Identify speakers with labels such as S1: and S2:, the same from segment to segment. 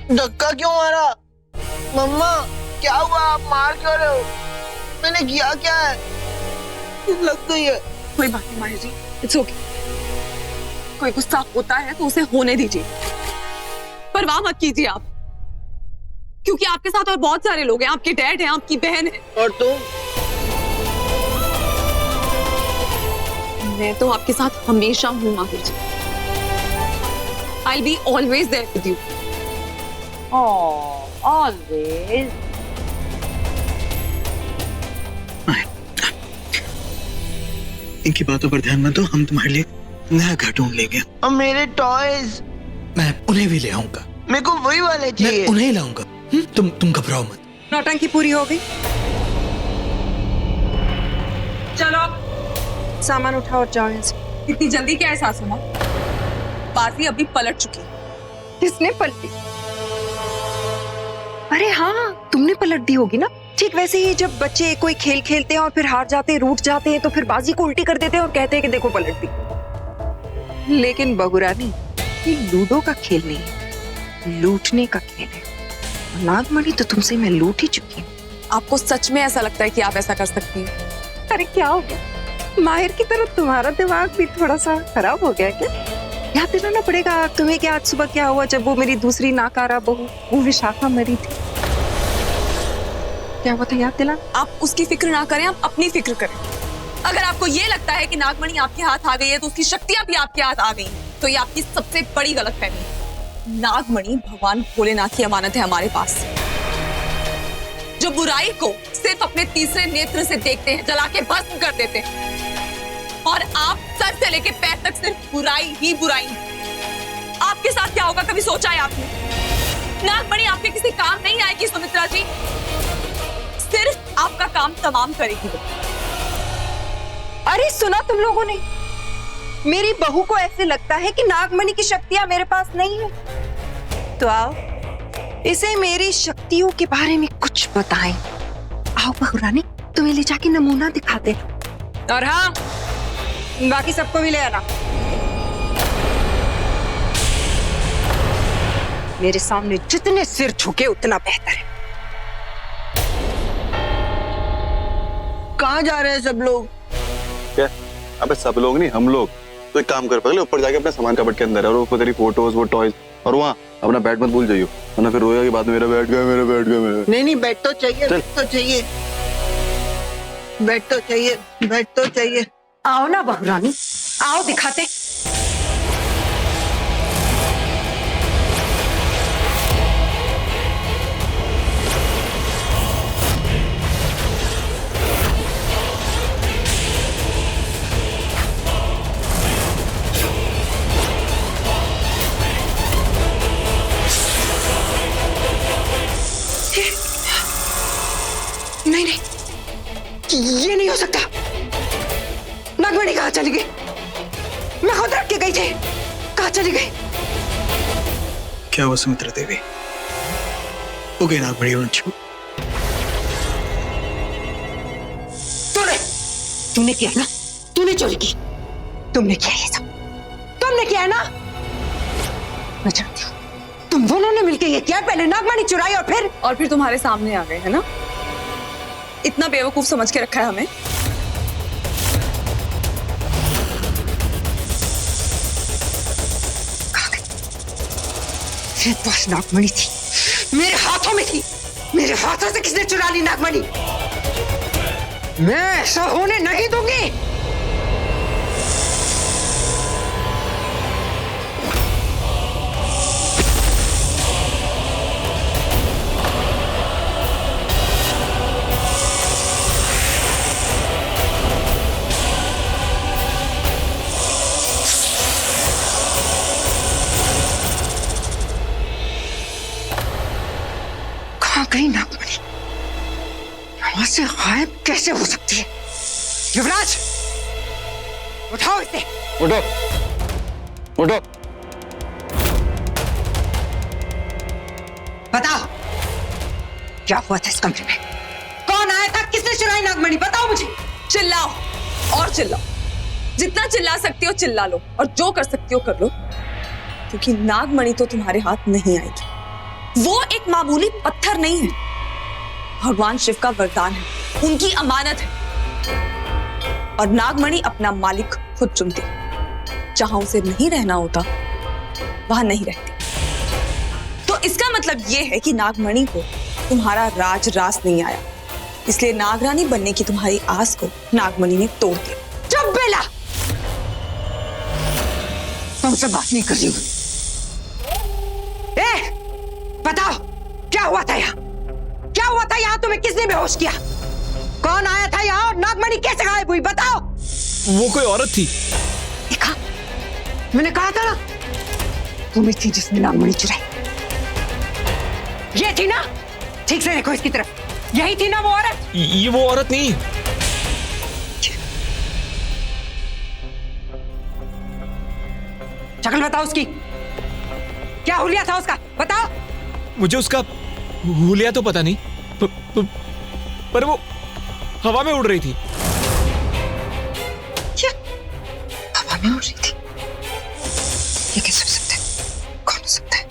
S1: धक्का क्यों मारा? मम्मा क्या हुआ? आप मार क्यों रहे हो? मैंने किया क्या है? लग गई है।
S2: कोई बात नहीं माहिर जी, इट्स ओके। कोई गुस्सा होता है तो उसे होने दीजिए, परवाह मत कीजिए आप, क्योंकि आपके साथ और बहुत सारे लोग हैं। आपके डैड हैं, आपकी बहन है,
S1: और तुम?
S2: मैं तो आपके साथ हमेशा हूं माहिर जी। I'll be always there with you.
S3: Oh, always.
S4: इनकी बातों पर ध्यान मत दो, हम तुम्हारे लिए नया घर ढूंढ लेंगे।
S1: और मेरे टॉयज?
S4: मैं उन्हें भी ले आऊंगा।
S1: मेरे को वही वाले चाहिए।
S4: मैं उन्हें लाऊंगा। तुम घबराओ मत।
S2: नौटंकी पूरी हो गई, चलो सामान उठाओ और जाओ यहाँ से। इतनी जल्दी क्या एहसास हुआ? बाजी अभी पलट चुकी।
S5: किसने पलटी? अरे हाँ, तुमने पलट दी होगी ना। ठीक वैसे ही जब बच्चे कोई खेल खेलते हैं और फिर हार जाते हैं, रूठ जाते हैं, तो फिर बाजी को उल्टी कर देते हैं और कहते हैं कि देखो पलट दी। लेकिन बहुरानी, ये लूडो का खेल नहीं है, लूटने का खेल है। नागमणि तो तुमसे मैं लूट ही चुकी हूँ।
S2: आपको सच में ऐसा लगता है कि आप ऐसा कर सकती हैं?
S5: अरे क्या हो गया? माहिर की तरह तुम्हारा दिमाग भी थोड़ा सा खराब हो गया क्या? याद दिलाना पड़ेगा तुम्हें कि आज सुबह क्या हुआ जब वो मेरी दूसरी नाकारा बहू वो विशाखा मरी थी। क्या हुआ था, याद दिला।
S2: आप उसकी फिक्र ना करें, आप अपनी फिक्र करें। अगर आपको ये लगता है कि नागमणि आपके हाथ आ गई है तो उसकी शक्तियां भी आपके हाथ आ गई, तो ये आपकी सबसे बड़ी गलतफहमी है। नागमणि भगवान भोलेनाथ की अमानत है हमारे पास, जो बुराई को सिर्फ अपने तीसरे नेत्र से देखते हैं, जला के भस्म कर देते हैं। और आप सर से लेके पैर तक सिर्फ बुराई ही बुराई। आपके साथ क्या होगा कभी सोचा है आपने? नागमणि आपके किसी काम नहीं आएगी सुमित्रा जी, सिर्फ आपका काम तमाम करेगी वो।
S5: अरे सुना तुम लोगों ने? मेरी बहू को ऐसे लगता है कि नागमणि की शक्तियां मेरे पास नहीं है। तो आओ इसे मेरी शक्तियों के बारे में कुछ बताएं। आओ बहुरानी, तुम्हें ले जाके नमूना दिखाते हैं। और हाँ, बाकी सबको भी ले आना। मेरे सामने जितने सिर झुके उतना बेहतर है।
S1: कहाँ जा रहे हैं सब लोग?
S6: क्या? अबे सब लोग नहीं, हम लोग। तो एक काम कर, पहले ऊपर जाके अपने सामान कबट के अंदर है और ऊपर तेरी फोटोज, वो टॉयज, और वहाँ अपना बैट मत भूल जाइयो, वरना फिर रोएगा कि बाद में मेरा बैट गया, मेरा बैट गया, मेरा।
S1: नहीं बैट तो चाहिए, बैट तो चाहिए, बैट तो चाहिए, बैट तो चाहिए।
S5: आओ ना बहुरानी, आओ दिखाते। नहीं नहीं, ये नहीं हो सकता। नागमणि कहाँ चली गई? मैं खुद रख के गई थी, कहाँ चली गई?
S4: क्या हुआ सुमित्रा देवी? हो गई नागमणि उन्नत?
S5: तूने किया ना, तूने चोरी की, तुमने किया ये सब, तुमने किया ना। मैं जानती हूँ तुम दोनों ने मिलकर ये किया। पहले नागमणि चुराई और फिर
S2: तुम्हारे सामने आ गए, है ना? इतना बेवकूफ समझ के रखा है हमें।
S5: ये बस नागमणि थी, मेरे हाथों में थी। मेरे हाथों से किसने चुरा ली नागमणि? मैं ऐसा होने नहीं दूंगी। कहाँ गई नागमणि? यहाँ से गायब कैसे हो सकती है? युवराज, उठाओ इसे।
S6: उठो, उठो।
S5: बताओ क्या हुआ था इस कमरे में? कौन आया था? किसने चुराई नागमणि? बताओ मुझे।
S2: चिल्लाओ और चिल्लाओ, जितना चिल्ला सकती हो चिल्ला लो, और जो कर सकती हो कर लो, क्योंकि नागमणि तो तुम्हारे हाथ नहीं आएगी। वो एक मामूली पत्थर नहीं है, भगवान शिव का वरदान है, उनकी अमानत है। और नागमणि अपना मालिक खुद चुनती, जहां उसे नहीं रहना होता वहां नहीं रहती। तो इसका मतलब यह है कि नागमणि को तुम्हारा राज नहीं आया, इसलिए नागरानी बनने की तुम्हारी आस को नागमणि ने तोड़ दिया।
S5: चुप बेला, तुमसे बात नहीं कर रही हूं। बताओ क्या हुआ था यहाँ? क्या हुआ था यहाँ? तुम्हें किसने बेहोश किया? कौन आया था यहाँ और नागमणि कैसे गायब हुई? बताओ।
S7: वो कोई औरत थी।
S5: देखा, मैंने कहा था ना, तुम थी जिसने नागमणि चुराई। ये थी ना? ठीक से देखो इसकी तरफ, यही थी ना वो औरत?
S7: ये वो औरत नहीं।
S5: शक्ल बताओ उसकी, क्या हुलिया था उसका? बताओ।
S7: मुझे उसका हुलिया तो पता नहीं, पर वो हवा में उड़ रही थी।
S5: क्या? हवा में उड़ रही थी? ये कैसे हो सकता है? कौन हो सकता है?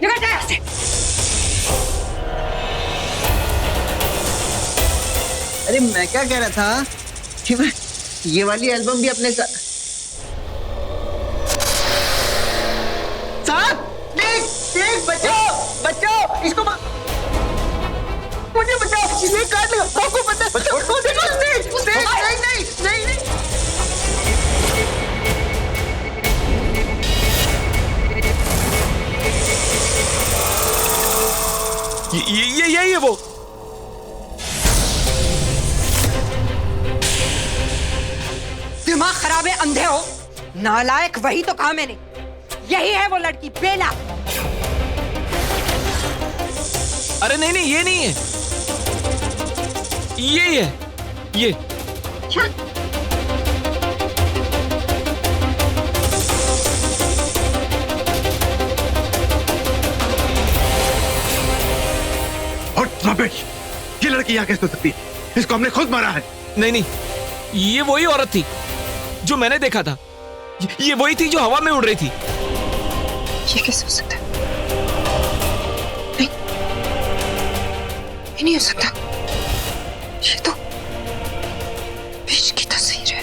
S5: निकल जा यहाँ से।
S1: अरे मैं क्या कह रहा था कि मैं ये वाली एल्बम भी अपने साथ देख बचाओ इसको मुझे बचाओ, इसे काट लो। आपको पता है? नहीं।
S7: यही है वो।
S5: दिमाग खराब है, अंधे हो, नालायक। वही तो कहा मैंने, यही है वो लड़की बेला।
S7: अरे नहीं, ये नहीं है, यही है ये।
S8: और रमेश, ये लड़की यहाँ कैसे हो सकती है? इसको हमने खुद मारा है।
S7: नहीं, ये वही औरत थी जो मैंने देखा था। ये वही थी जो हवा में उड़ रही थी।
S5: ये कैसे हो सकता है? नहीं, ये नहीं हो सकता। ये तो विश की तस्वीर है।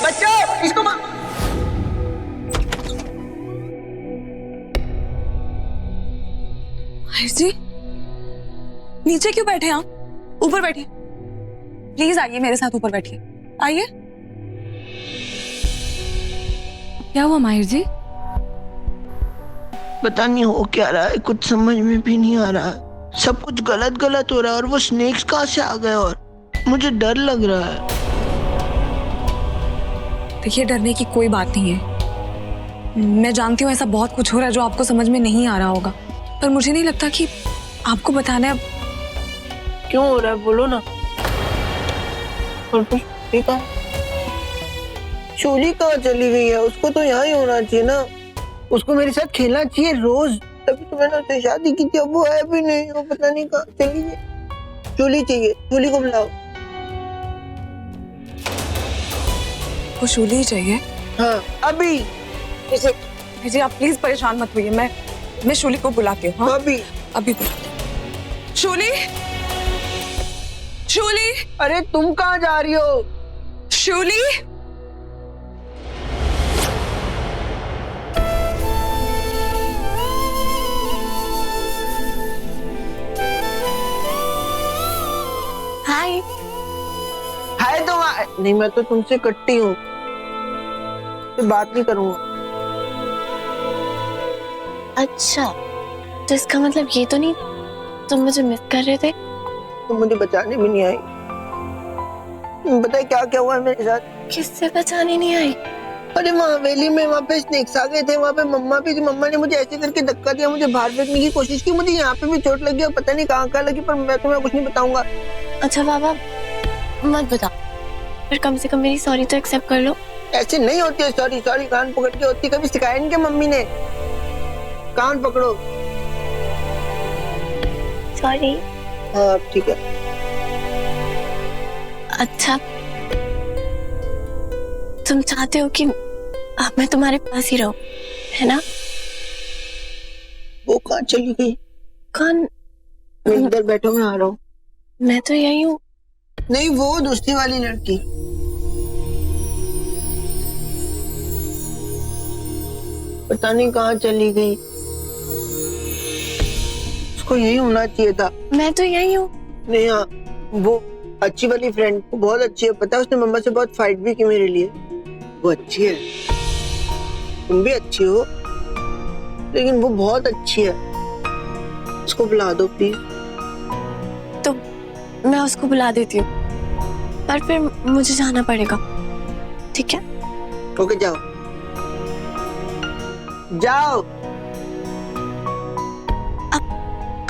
S1: बचाओ इसको।
S2: माहिर जी, नीचे क्यों बैठे आप? ऊपर बैठिए, प्लीज आइए मेरे साथ, ऊपर बैठिए, आइए। क्या हुआ माहिर जी?
S1: पता नहीं हो क्या रहा है, कुछ समझ में भी नहीं आ रहा है। सब कुछ गलत हो रहा है और वो स्नेक्स कहाँ से आ गए और मुझे डर लग रहा है।
S2: देखिए, डरने की कोई बात नहीं है। मैं जानती हूँ ऐसा बहुत कुछ हो रहा है जो आपको समझ में नहीं आ रहा होगा, पर मुझे नहीं लगता कि आपको बताना है।
S1: क्यों हो रहा है बोलो ना। और कुछ देखा, शोली कहाँ चली गई है? उसको तो यहाँ ही होना चाहिए ना, उसको मेरे साथ खेलना चाहिए रोज। तभी तो मैंने उससे शादी की थी, अब वो है भी नहीं, वो पता नहीं कहाँ चली गई। शोली चाहिए, शोली को बुलाओ।
S2: को शोली ही चाहिए?
S1: हाँ अभी।
S2: जी आप प्लीज परेशान मत होइए, मैं शोली को बुलाती हूँ। हाँ? अभी बुलाती हूँ। शोली, शोली,
S1: अरे तुम कहाँ जा रही हो?
S2: शोली,
S1: हाय तुम नहीं, मैं तो तुमसे कट्टी हूँ, फिर बात नहीं करूंगा।
S9: अच्छा, तो इसका मतलब ये तो नहीं तुम मुझे मिस कर रहे थे?
S1: तुम मुझे बचाने भी नहीं आई। तुम बताए क्या क्या हुआ है मेरे साथ?
S9: किससे बचाने नहीं आई?
S1: अरे वहाँ हवेली में वहाँ पे स्नेक्स आ गए थे, वहाँ पे मम्मा भी थी। मम्मा ने मुझे ऐसे करके धक्का दिया, मुझे बाहर फेंकने की कोशिश की। मुझे यहाँ पे भी चोट लगी और पता नहीं कहाँ लगी, पर मैं तुम्हें कुछ नहीं बताऊंगा।
S9: अच्छा बाबा मत बताओ, पर कम से कम मेरी सॉरी तो एक्सेप्ट कर लो।
S1: ऐसे नहीं होती है सॉरी, सॉरी कान पकड़ के होती। कभी सिखाया नहीं क्या मम्मी ने? कान पकड़ो।
S9: सॉरी।
S1: हाँ ठीक है।
S9: अच्छा तुम चाहते हो कि अब मैं तुम्हारे पास ही रहूं, है ना?
S1: वो कहाँ चली गई?
S9: कौन?
S1: इधर बैठो, मैं आ रहा हूँ।
S9: मैं तो यही हूँ।
S1: नहीं, वो दूसरी वाली लड़की। पता नहीं कहाँ चली गई। उसको यही होना चाहिए था।
S9: मैं तो यही हूँ।
S1: नहीं हाँ, वो अच्छी वाली फ्रेंड बहुत अच्छी है, पता है उसने मम्मा से बहुत फाइट भी की मेरे लिए। वो अच्छी है, तुम भी अच्छी हो, लेकिन वो बहुत अच्छी है। उसको बुला दो प्लीज।
S9: तो मैं उसको बुला देती हूँ, पर फिर मुझे जाना पड़ेगा, ठीक है?
S1: ओके जाओ जाओ।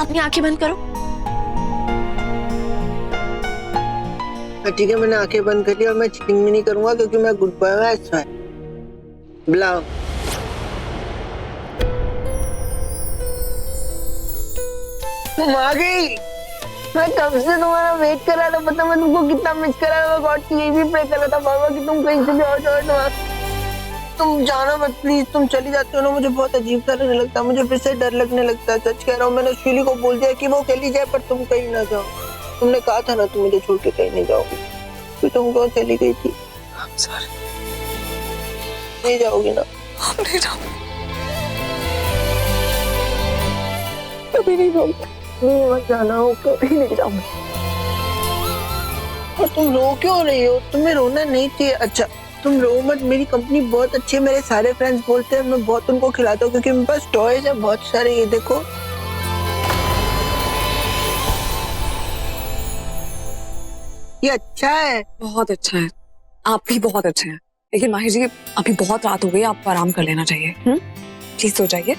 S9: अपनी आंखें बंद करो।
S1: ठीक है, मैंने आंखें बंद कर ली और मैं चीटिंग भी नहीं करूंगा क्योंकि मैं गुड बॉय हूँ। ऐसा है, बुलाओ। तुम आ गई। मैं कब से तुम्हारा वेट कर रहा था, पता मैं तुमको कितना मिस कर रहा था। गॉड की यही भी प्रे कर रहा था बाबा कि तुम कहीं से भी हो जाओ। तुम जाना मत प्लीज। तुम चली जाती हो ना, मुझे बहुत अजीब सा लगने लगता है, मुझे फिर से डर लगने लगता है। सच कह रहा हूँ, मैंने शिली को बोल दिया कि वो चली जाए पर तुम कहीं ना जाओ। तुमने कहा था ना तुम मुझे छोड़ के कहीं नहीं जाओगी, फिर तुम क्यों चली गई थी?
S2: सॉरी।
S1: नहीं जाओगी ना?
S2: हम नहीं जाओगे।
S1: कभी नहीं जाऊंगी। नहीं मत जाना हो, कभी नहीं जाऊंगी। और तुम रो क्यों रही हो? तुम्हें रोना नहीं चाहिए। अच्छा तुम रो मत, मेरी कंपनी बहुत अच्छी है। मेरे सारे फ्रेंड्स बोलते हैं, मैं बहुत उनको खिलाता हूँ क्योंकि मेरे पास टॉयज है बहुत सारे। ये देखो, ये अच्छा है।
S2: बहुत अच्छा है, आप भी बहुत अच्छे हैं। लेकिन माहिर जी अभी बहुत रात हो गई, आपको आराम कर लेना चाहिए। प्लीज सो जाइए।